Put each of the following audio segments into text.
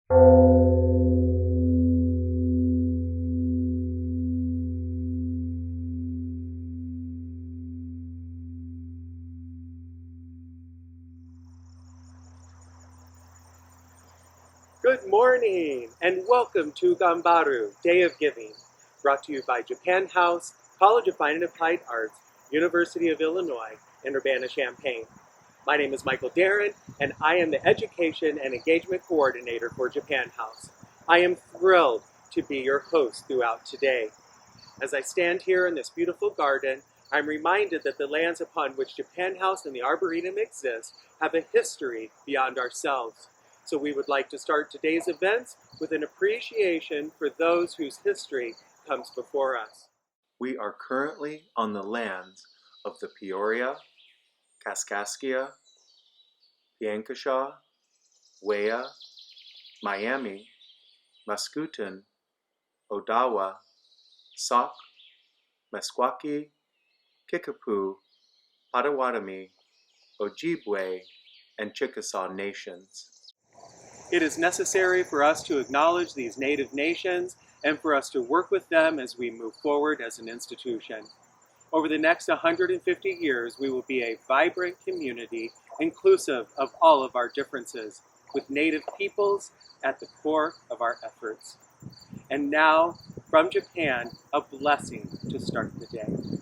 Good morning, and welcome to Ganbaru, Day of Giving, brought to you by Japan House, College of Fine and Applied Arts, University of Illinois, in Urbana-Champaign. My name is Michael Darren, and I am the Education and Engagement Coordinator for Japan House. I am thrilled to be your host throughout today. As I stand here in this beautiful garden, I'm reminded that the lands upon which Japan House and the Arboretum exist have a history beyond ourselves. So we would like to start today's events with an appreciation for those whose history comes before us. We are currently on the lands of the Peoria, Kaskaskia, Piankashaw, Wea, Miami, Mascoutin, Odawa, Sauk, Meskwaki, Kickapoo, Potawatomi, Ojibwe, and Chickasaw nations. It is necessary for us to acknowledge these Native nations and for us to work with them as we move forward as an institution. Over the next 150 years, we will be a vibrant community inclusive of all of our differences, with Native peoples at the core of our efforts. And now, from Japan, a blessing to start the day.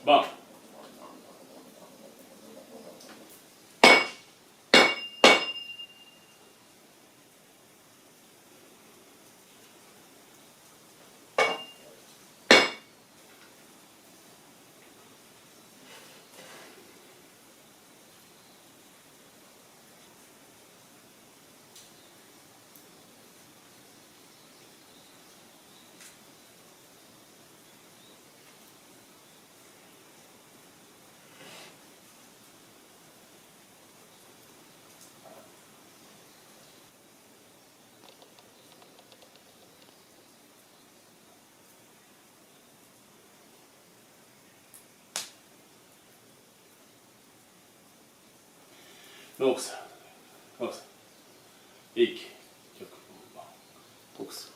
Bom. Nossa. Nossa. Ik. Box.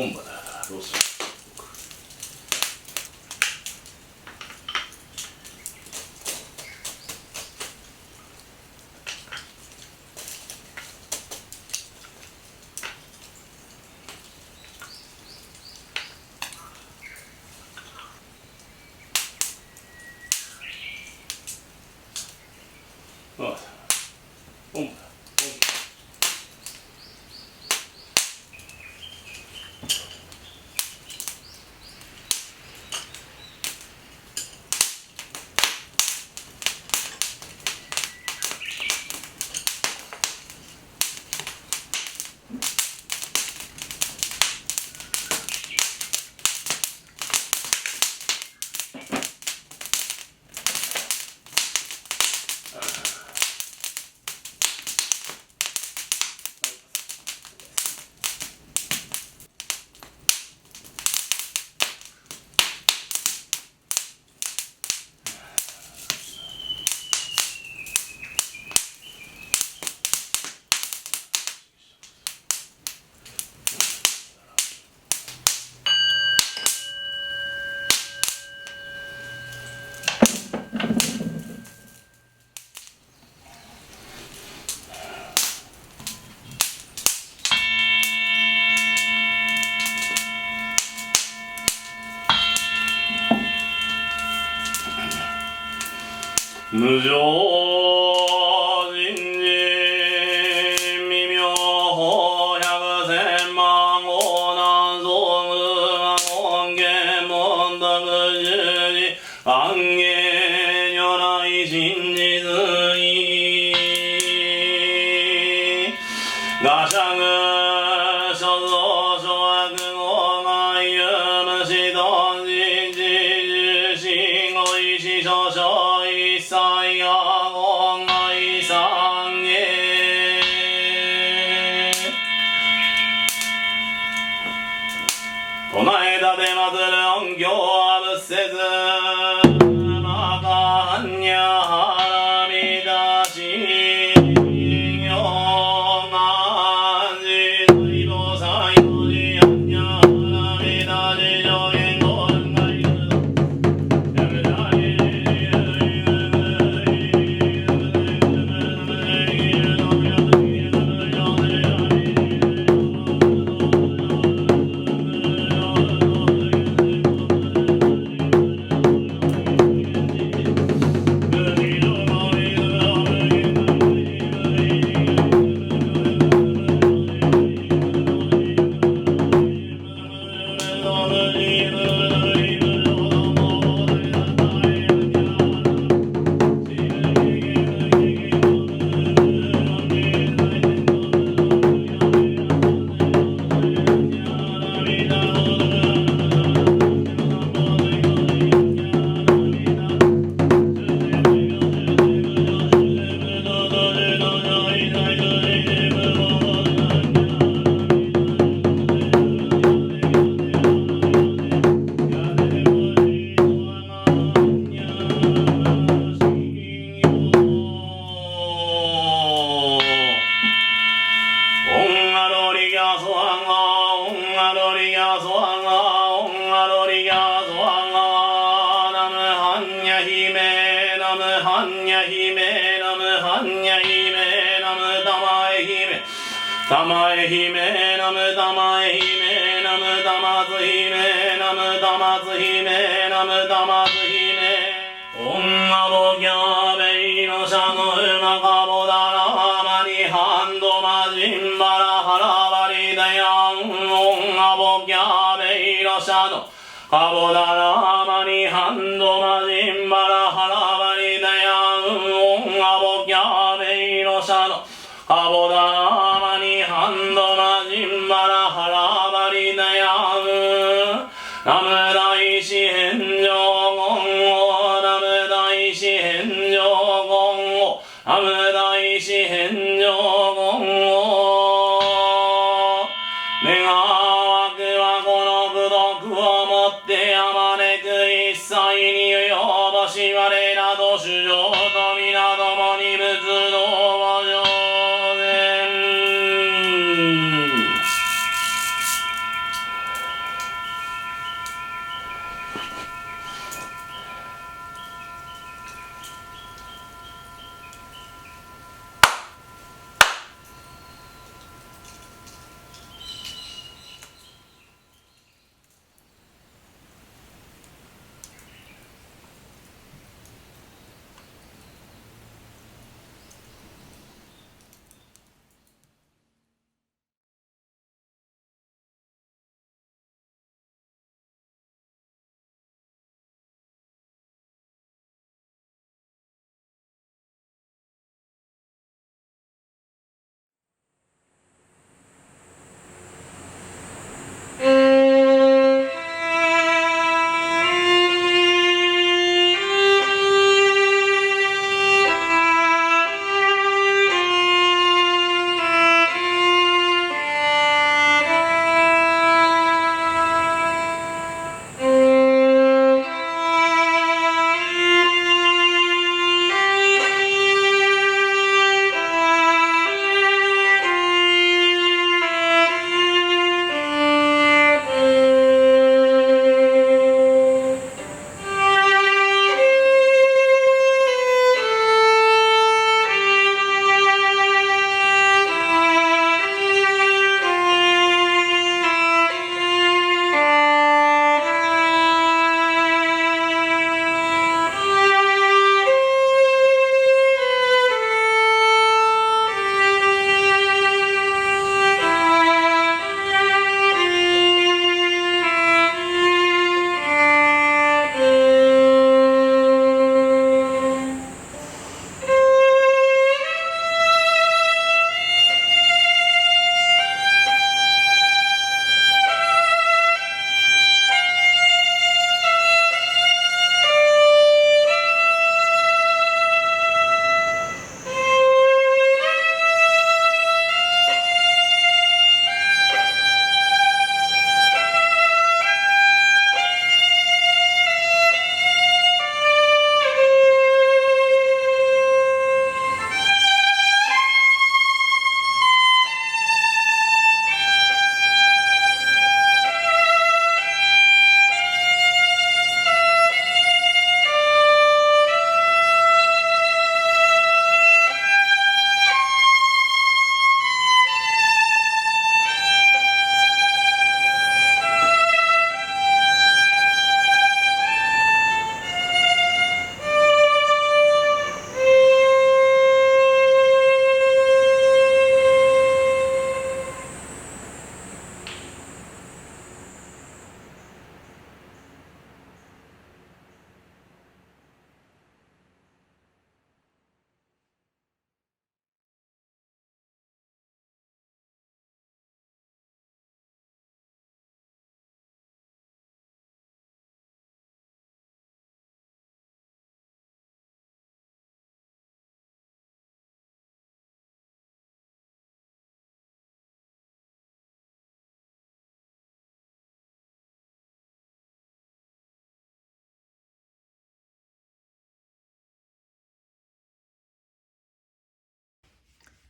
本場だロースあ本場無常人事微妙法百千万号南総無我根源門徳十字安芸如来真実意我釈所造諸悪業外有無視頓人事重心ご意志少々最後本外三芸唱えたてまつる音響は仏説まかはんにゃはらみだしよがじ大菩薩よりはんにゃはらみだし上限五分がいるたまえ姫ナムたまえ姫ナムたまつ姫ナムたまつ姫ナムたまつ姫女ぼきゃべいのしゃのうまかぼだらまにハンドマジンバラハラバリだやん女ぼきゃべいのしゃのかぼだらまにハンドマジンバラハラバリだやん女ぼきゃべいのしゃのかぼだらまにハンドマジンバラハラバリダヤムナム大師返上言語ナム大師返上言語ナム大師返上言語願わくはこの功徳をもってあまねく一切に及ぼし我らと主上と皆共に仏道を上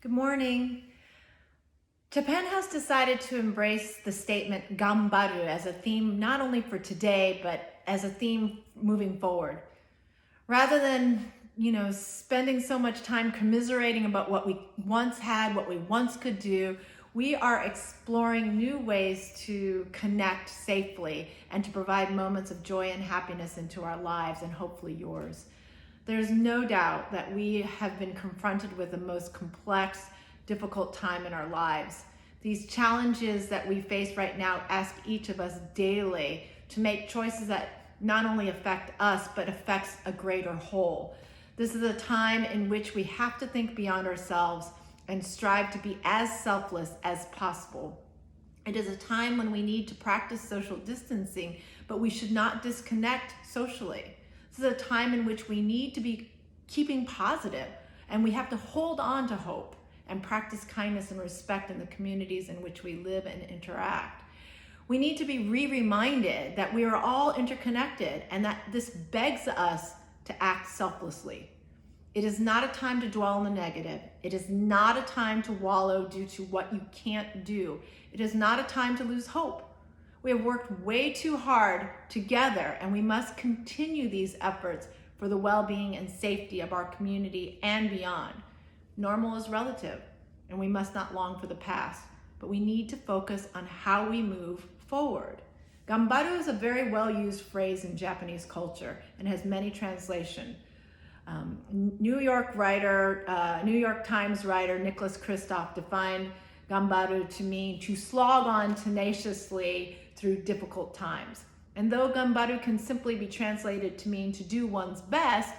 Good morning. Japan has decided to embrace the statement gambaru as a theme not only for today, but as a theme moving forward. Rather than, spending so much time commiserating about what we once had, what we once could do, we are exploring new ways to connect safely and to provide moments of joy and happiness into our lives, and hopefully yours. There's no doubt that we have been confronted with the most complex, difficult time in our lives. These challenges that we face right now ask each of us daily to make choices that not only affect us, but affects a greater whole. This is a time in which we have to think beyond ourselves and strive to be as selfless as possible. It is a time when we need to practice social distancing, but we should not disconnect socially. This is a time in which we need to be keeping positive, and we have to hold on to hope and practice kindness and respect in the communities in which we live and interact. We need to be reminded that we are all interconnected and that this begs us to act selflessly. It is not a time to dwell on the negative. It is not a time to wallow due to what you can't do. It is not a time to lose hope. We have worked way too hard together, and we must continue these efforts for the well-being and safety of our community and beyond. Normal is relative, and we must not long for the past, but we need to focus on how we move forward. Gambaru is a very well-used phrase in Japanese culture and has many translations. New York Times writer Nicholas Kristof defined Ganbaru to mean to slog on tenaciously through difficult times. And though Ganbaru can simply be translated to mean to do one's best,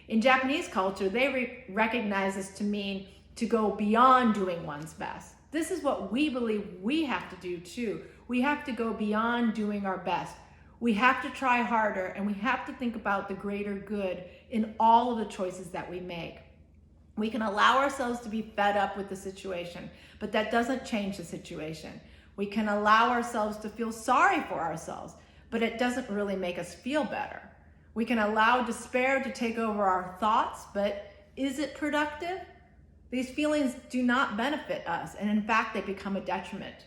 in Japanese culture, they recognize this to mean to go beyond doing one's best. This is what we believe we have to do too. We have to go beyond doing our best. We have to try harder, and we have to think about the greater good in all of the choices that we make. We can allow ourselves to be fed up with the situation, but that doesn't change the situation. We can allow ourselves to feel sorry for ourselves, but it doesn't really make us feel better. We can allow despair to take over our thoughts, but is it productive? These feelings do not benefit us, and in fact, they become a detriment.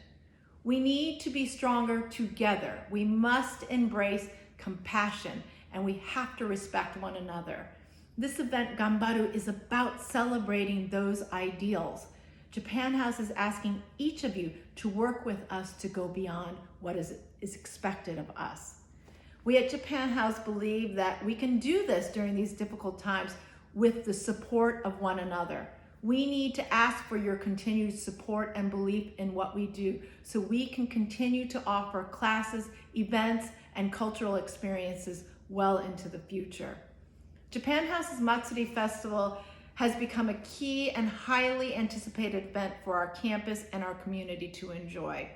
We need to be stronger together. We must embrace compassion, and we have to respect one another. This event, Ganbaru, is about celebrating those ideals. Japan House is asking each of you to work with us to go beyond what is expected of us. We at Japan House believe that we can do this during these difficult times with the support of one another. We need to ask for your continued support and belief in what we do so we can continue to offer classes, events, and cultural experiences well into the future. Japan House's Matsuri Festival has become a key and highly anticipated event for our campus and our community to enjoy.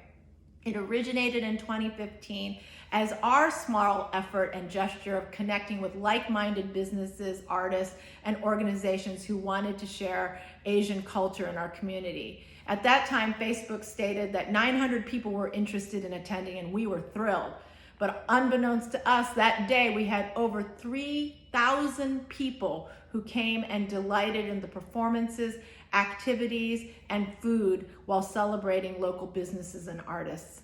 It originated in 2015 as our small effort and gesture of connecting with like-minded businesses, artists, and organizations who wanted to share Asian culture in our community. At that time, Facebook stated that 900 people were interested in attending, and we were thrilled. But unbeknownst to us, that day we had over 3,000 people who came and delighted in the performances, activities, and food while celebrating local businesses and artists.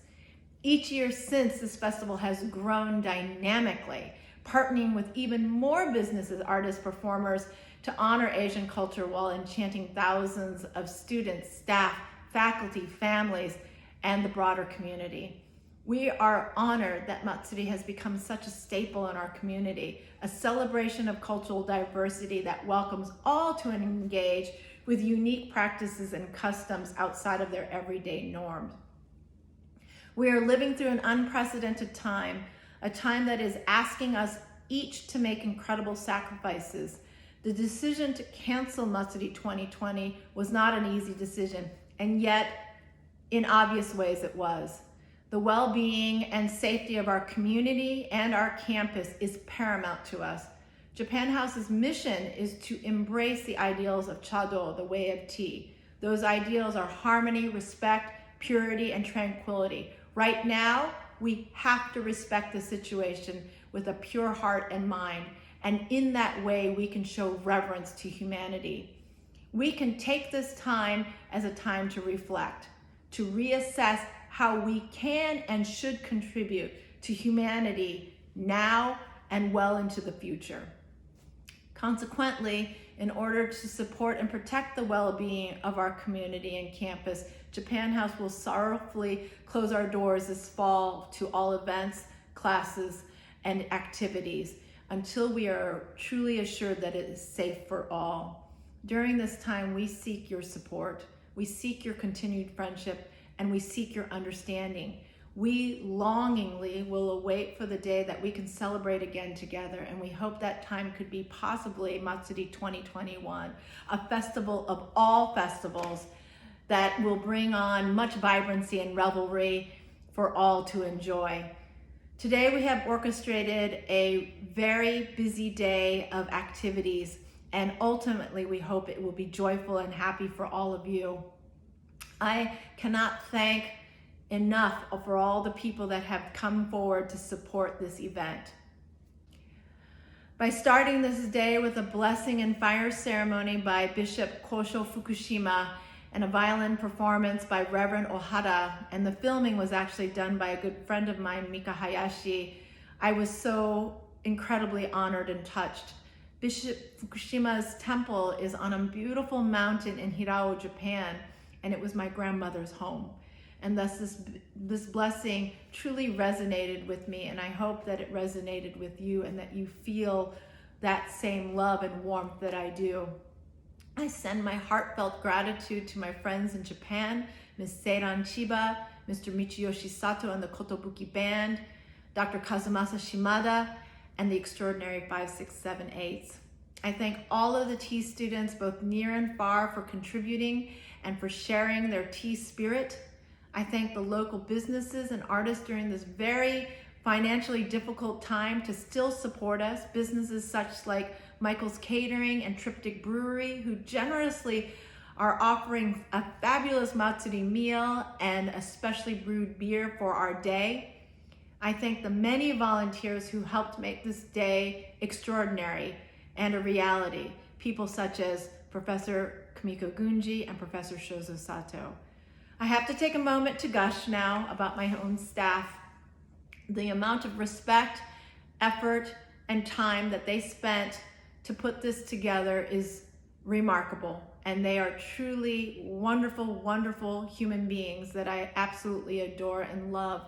Each year since, this festival has grown dynamically, partnering with even more businesses, artists, performers to honor Asian culture while enchanting thousands of students, staff, faculty, families, and the broader community. We are honored that Matsuri has become such a staple in our community, a celebration of cultural diversity that welcomes all to engage with unique practices and customs outside of their everyday norms. We are living through an unprecedented time, a time that is asking us each to make incredible sacrifices. The decision to cancel Matsuri 2020 was not an easy decision, and yet in obvious ways it was. The well-being and safety of our community and our campus is paramount to us. Japan House's mission is to embrace the ideals of Chado, the way of tea. Those ideals are harmony, respect, purity, and tranquility. Right now, we have to respect the situation with a pure heart and mind, and in that way, we can show reverence to humanity. We can take this time as a time to reflect, to reassess how we can and should contribute to humanity now and well into the future. Consequently, in order to support and protect the well-being of our community and campus, Japan House will sorrowfully close our doors this fall to all events, classes, and activities until we are truly assured that it is safe for all. During this time, we seek your support, we seek your continued friendship, and we seek your understanding. We longingly will await for the day that we can celebrate again together, and we hope that time could be possibly Matsuri 2021, a festival of all festivals that will bring on much vibrancy and revelry for all to enjoy. Today we have orchestrated a very busy day of activities, and ultimately we hope it will be joyful and happy for all of you. I cannot thank enough for all the people that have come forward to support this event. By starting this day with a blessing and fire ceremony by Bishop Kosho Fukushima and a violin performance by Reverend Ohara, and the filming was actually done by a good friend of mine, Mika Hayashi. I was so incredibly honored and touched. Bishop Fukushima's temple is on a beautiful mountain in Hirao, Japan, and it was my grandmother's home. And thus this blessing truly resonated with me, and I hope that it resonated with you and that you feel that same love and warmth that I do. I send my heartfelt gratitude to my friends in Japan, Ms. Seiran Chiba, Mr. Michiyoshi Sato and the Kotobuki Band, Dr. Kazumasa Shimada, and the extraordinary 5678s. I thank all of the tea students, both near and far, for contributing and for sharing their tea spirit. I thank the local businesses and artists during this very financially difficult time to still support us. Businesses such like Michael's Catering and Triptych Brewery, who generously are offering a fabulous Matsuri meal and a specially brewed beer for our day. I thank the many volunteers who helped make this day extraordinary and a reality. People such as Professor Kamiko Gunji and Professor Shozo Sato. I have to take a moment to gush now about my own staff. The amount of respect, effort, and time that they spent to put this together is remarkable. And they are truly wonderful, wonderful human beings that I absolutely adore and love.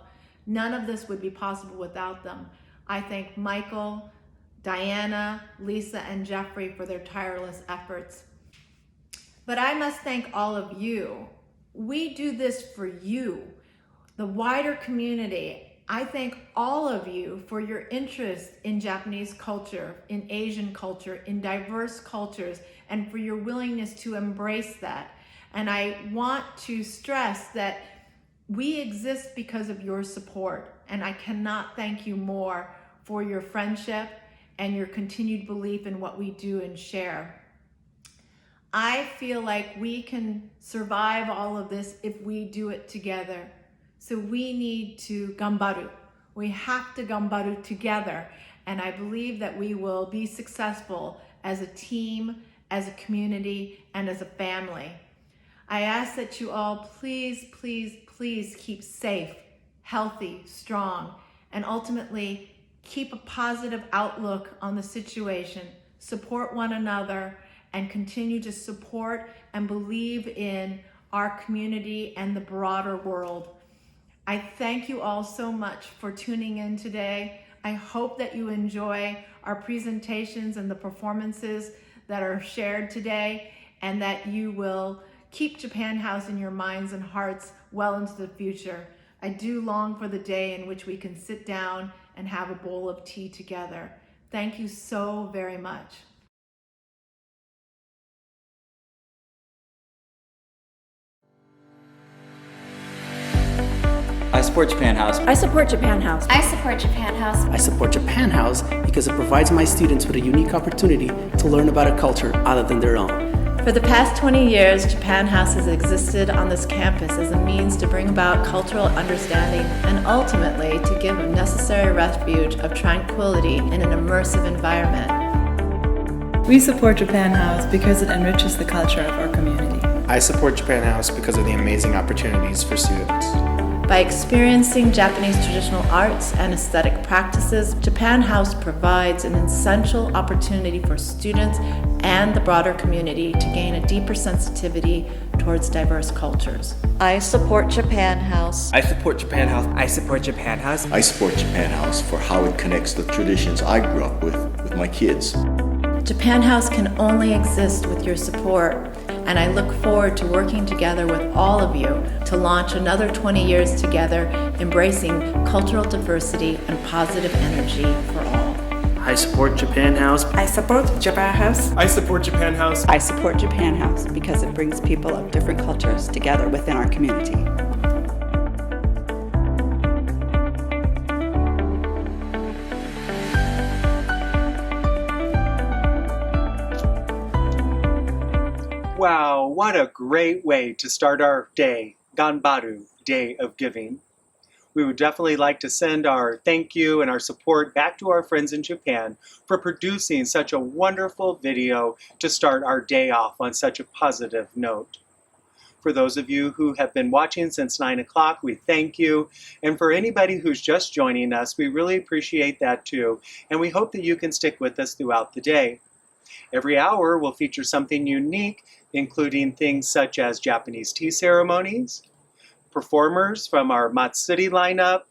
None of this would be possible without them. I thank Michael, Diana, Lisa, and Jeffrey for their tireless efforts. But I must thank all of you. We do this for you, the wider community. I thank all of you for your interest in Japanese culture, in Asian culture, in diverse cultures, and for your willingness to embrace that. And I want to stress that we exist because of your support, and I cannot thank you more for your friendship and your continued belief in what we do and share. I feel like we can survive all of this if we do it together. So we need to gambaru. We have to gambaru together. And I believe that we will be successful as a team, as a community, and as a family. I ask that you all please, please, please keep safe, healthy, strong, and ultimately keep a positive outlook on the situation. Support one another and continue to support and believe in our community and the broader world. I thank you all so much for tuning in today. I hope that you enjoy our presentations and the performances that are shared today, and that you will keep Japan House in your minds and hearts well into the future. I do long for the day in which we can sit down and have a bowl of tea together. Thank you so very much. I support Japan House. I support Japan House. I support Japan House. I support Japan House because it provides my students with a unique opportunity to learn about a culture other than their own. For the past 20 years, Japan House has existed on this campus as a means to bring about cultural understanding and ultimately to give a necessary refuge of tranquility in an immersive environment. We support Japan House because it enriches the culture of our community. I support Japan House because of the amazing opportunities for students. By experiencing Japanese traditional arts and aesthetic practices, Japan House provides an essential opportunity for students and the broader community to gain a deeper sensitivity towards diverse cultures. I support Japan House. I support Japan House. I support Japan House. I support Japan House for how it connects the traditions I grew up with my kids. Japan House can only exist with your support, and I look forward to working together with all of you to launch another 20 years together, embracing cultural diversity and positive energy for all. I support Japan House. I support Japan House. I support Japan House. I support Japan House because it brings people of different cultures together within our community. Wow, what a great way to start our day, Ganbaru, Day of Giving. We would definitely like to send our thank you and our support back to our friends in Japan for producing such a wonderful video to start our day off on such a positive note. For those of you who have been watching since 9 o'clock, we thank you. And for anybody who's just joining us, we really appreciate that too. And we hope that you can stick with us throughout the day. Every hour will feature something unique, including things such as Japanese tea ceremonies, performers from our Matsuri lineup,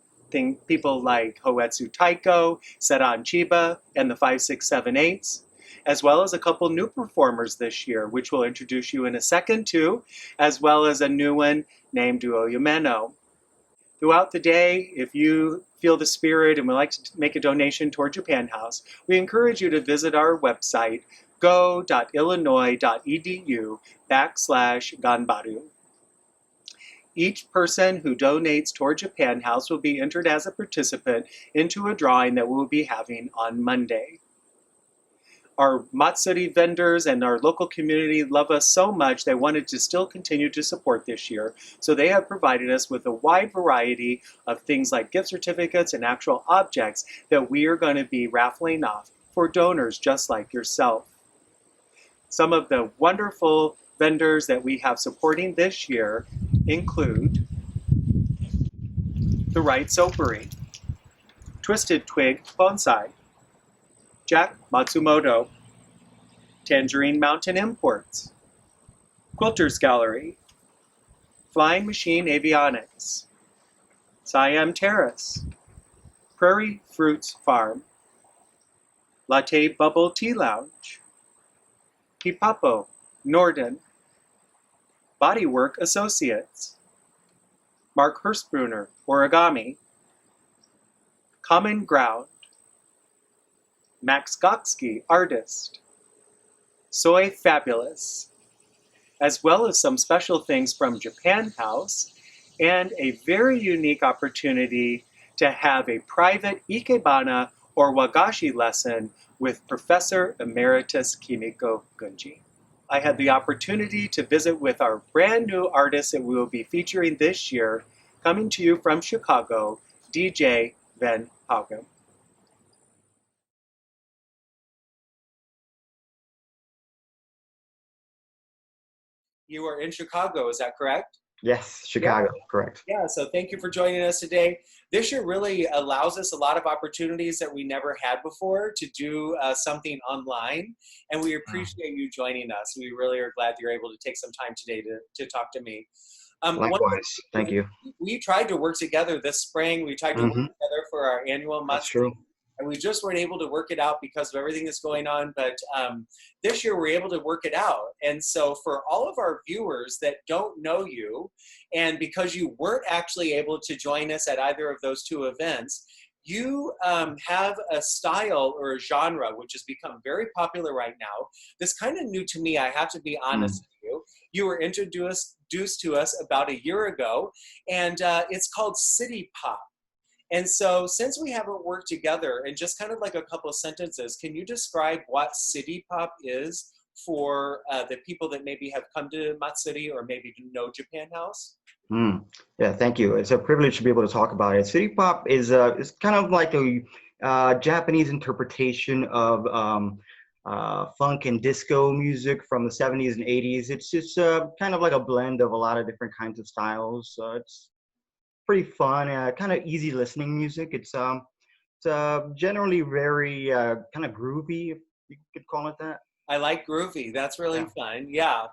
people like Hoetsu Taiko, Seran Chiba, and the 5678s, as well as a couple new performers this year, which we'll introduce you in a second too, as well as a new one named Duo Yumeno. Throughout the day, if you feel the spirit and would like to make a donation toward Japan House, we encourage you to visit our website, go.illinois.edu/Ganbaru. Each person who donates toward Japan House will be entered as a participant into a drawing that we'll be having on Monday. Our Matsuri vendors and our local community love us so much they wanted to still continue to support this year, so they have provided us with a wide variety of things like gift certificates and actual objects that we are going to be raffling off for donors just like yourself. Some of the wonderful vendors that we have supporting this year include The Right Soapery, Twisted Twig Bonsai, Jack Matsumoto, Tangerine Mountain Imports, Quilters Gallery, Flying Machine Avionics, Siam Terrace, Prairie Fruits Farm, Latte Bubble Tea Lounge, Pipapo, Norden, Bodywork Associates, Mark Hurstbrunner, Origami, Common Ground, Max Goksky, Artist, Soy Fabulous, as well as some special things from Japan House, and a very unique opportunity to have a private ikebana or wagashi lesson with Professor Emeritus Kimiko Gunji. I had the opportunity to visit with our brand new artist that we will be featuring this year, coming to you from Chicago, DJ Van Paugam. You are in Chicago, is that correct? Yes, Chicago, correct. Yeah, so thank you for joining us today. This year really allows us a lot of opportunities that we never had before to do something online, and we appreciate you joining us. We really are glad you're able to take some time today to talk to me. Likewise, thank you. We tried to work together this spring. We tried to work together for our annual Matsuri. And we just weren't able to work it out because of everything that's going on. But this year we're able to work it out. And so for all of our viewers that don't know you, and because you weren't actually able to join us at either of those two events, you have a style or a genre which has become very popular right now. That's kind of new to me, I have to be honest with you. You were introduced to us about a year ago, and it's called City Pop. And so since we haven't worked together, and just kind of like a couple of sentences, can you describe what City Pop is for the people that maybe have come to Matsuri or maybe know Japan House? Yeah, thank you. It's a privilege to be able to talk about it. City Pop is kind of like a Japanese interpretation of funk and disco music from the 70s and 80s. It's just kind of like a blend of a lot of different kinds of styles. It's pretty fun, kind of easy listening music. It's generally very kind of groovy, if you could call it that. I like groovy. That's really fun. Yeah.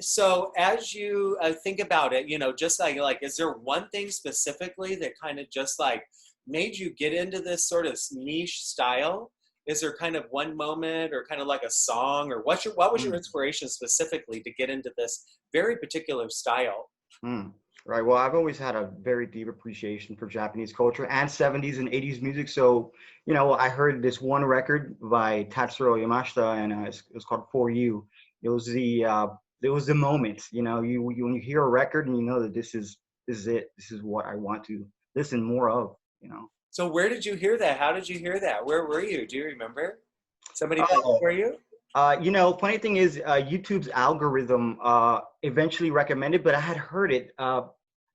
So as you think about it, just like, is there one thing specifically that kind of just like made you get into this sort of niche style? Is there kind of one moment or kind of like a song, or what was your inspiration specifically to get into this very particular style? Right. Well, I've always had a very deep appreciation for Japanese culture and 70s and 80s music. So, I heard this one record by Tatsuro Yamashita, and it was called For You. It was the moment. When you hear a record and you know that this is it. This is what I want to listen more of. So where did you hear that? How did you hear that? Where were you? Do you remember? Somebody played it for you? Funny thing is, YouTube's algorithm eventually recommended, but I had heard it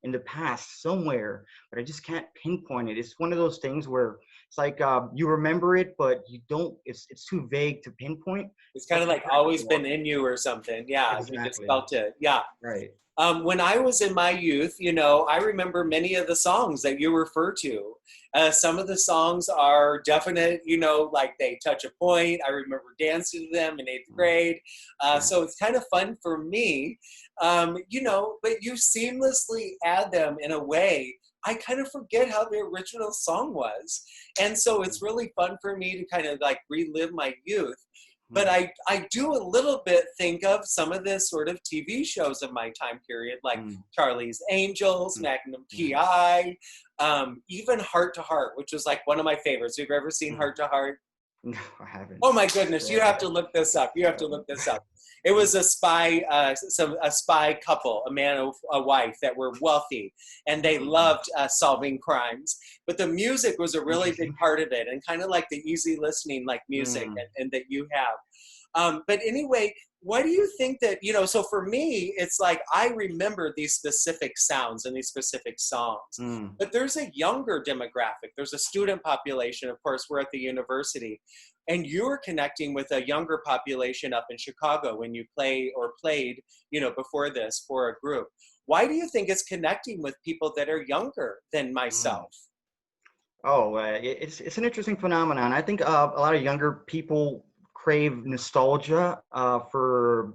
in the past somewhere, but I just can't pinpoint it. It's one of those things where it's like you remember it, but you don't. It's too vague to pinpoint. It's kind of like always been in you or something. Yeah, exactly. you just felt it. Yeah. Right. When I was in my youth, I remember many of the songs that you refer to. Some of the songs are definite, like they touch a point. I remember dancing to them in 8th grade. So it's kind of fun for me, but you seamlessly add them in a way. I kind of forget how the original song was. And so it's really fun for me to kind of like relive my youth. But I do a little bit think of some of the sort of TV shows of my time period, like Charlie's Angels, Magnum P.I., even Heart to Heart, which was like one of my favorites. Have you ever seen Heart to Heart? No, I haven't. Oh my goodness, you have to look this up. It was a spy couple, a man and a wife that were wealthy, and they loved solving crimes. But the music was a really big part of it, and kind of like the easy listening like music and that you have. But anyway, why do you think that, so for me, it's like I remember these specific sounds and these specific songs. But there's a younger demographic. There's a student population. Of course, we're at the university. And you're connecting with a younger population up in Chicago when you played, before this for a group. Why do you think it's connecting with people that are younger than myself? Oh, it's an interesting phenomenon. I think a lot of younger people crave nostalgia for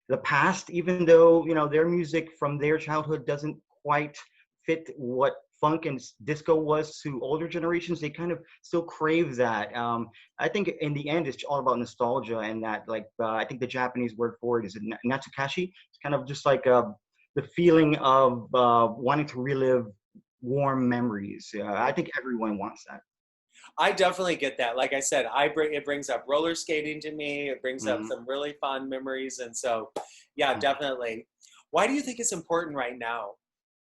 the past, even though their music from their childhood doesn't quite fit what funk and disco was to older generations. They kind of still crave that. I think in the end, it's all about nostalgia, and that I think the Japanese word for it is natsukashi. It's kind of just like the feeling of wanting to relive warm memories. I think everyone wants that. I definitely get that. Like I said, it brings up roller skating to me. It brings up some really fond memories. And so, yeah, definitely. Why do you think it's important right now?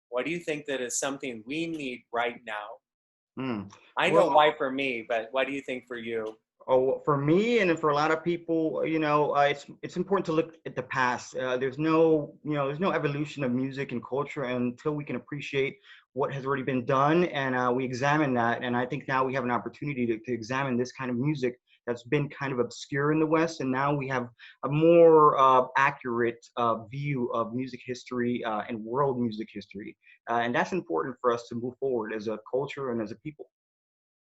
Why do you think that is something we need right now? I know why for me, but why do you think for you? Oh, for me and for a lot of people, it's important to look at the past. There's no evolution of music and culture until we can appreciate what has already been done, and we examine that. And I think now we have an opportunity to examine this kind of music that's been kind of obscure in the West, and now we have a more accurate view of music history and world music history, and that's important for us to move forward as a culture and as a people.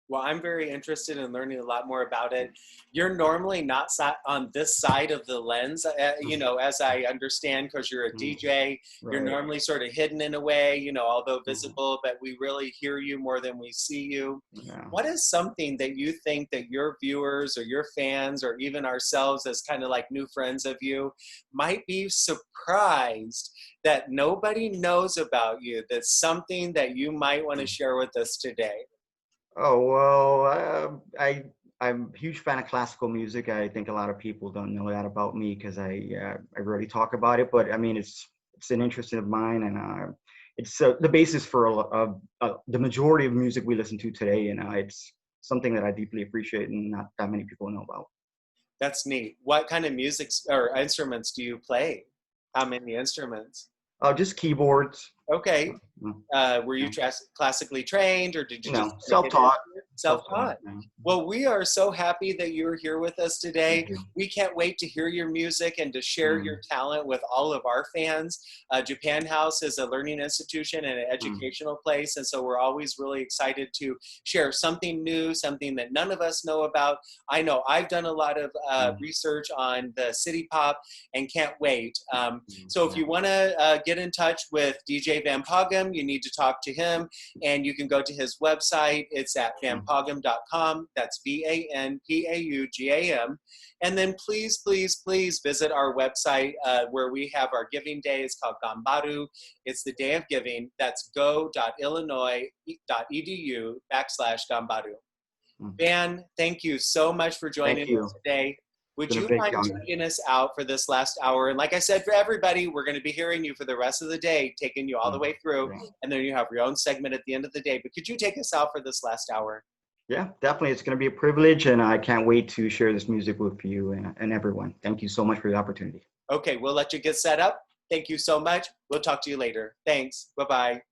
Well, I'm very interested in learning a lot more about it. You're normally not sat on this side of the lens, as I understand, because you're a DJ. Right. You're normally sort of hidden in a way, although visible, but we really hear you more than we see you. Yeah. What is something that you think that your viewers or your fans or even ourselves as kind of like new friends of you might be surprised that nobody knows about you? That's something that you might want to share with us today. Oh, well, I'm a huge fan of classical music. I think a lot of people don't know that about me because I rarely talk about it. But I mean, it's an interest of mine, and it's the basis for the majority of music we listen to today. And it's something that I deeply appreciate, and not that many people know about. That's neat. What kind of music or instruments do you play? How many instruments? Just keyboards. Okay. Were you classically trained, or did you just self-taught? Self-taught. Well, we are so happy that you're here with us today. We can't wait to hear your music and to share your talent with all of our fans. Japan House is a learning institution and an educational place, and so we're always really excited to share something new, something that none of us know about. I know I've done a lot of research on the city pop and can't wait. So if you want to get in touch with DJ Van Paugam, you need to talk to him, and you can go to his website. It's at vanpaugam.com. That's VANPAUGAM. And then please, please, please visit our website where we have our giving day. It's called Ganbaru. It's the day of giving. That's go.illinois.edu/Ganbaru. Van, thank you so much for joining us today. Would you mind taking us out for this last hour? And like I said, for everybody, we're going to be hearing you for the rest of the day, taking you all the way through, and then you have your own segment at the end of the day. But could you take us out for this last hour? Yeah, definitely. It's going to be a privilege, and I can't wait to share this music with you and everyone. Thank you so much for the opportunity. Okay, we'll let you get set up. Thank you so much. We'll talk to you later. Thanks. Bye-bye.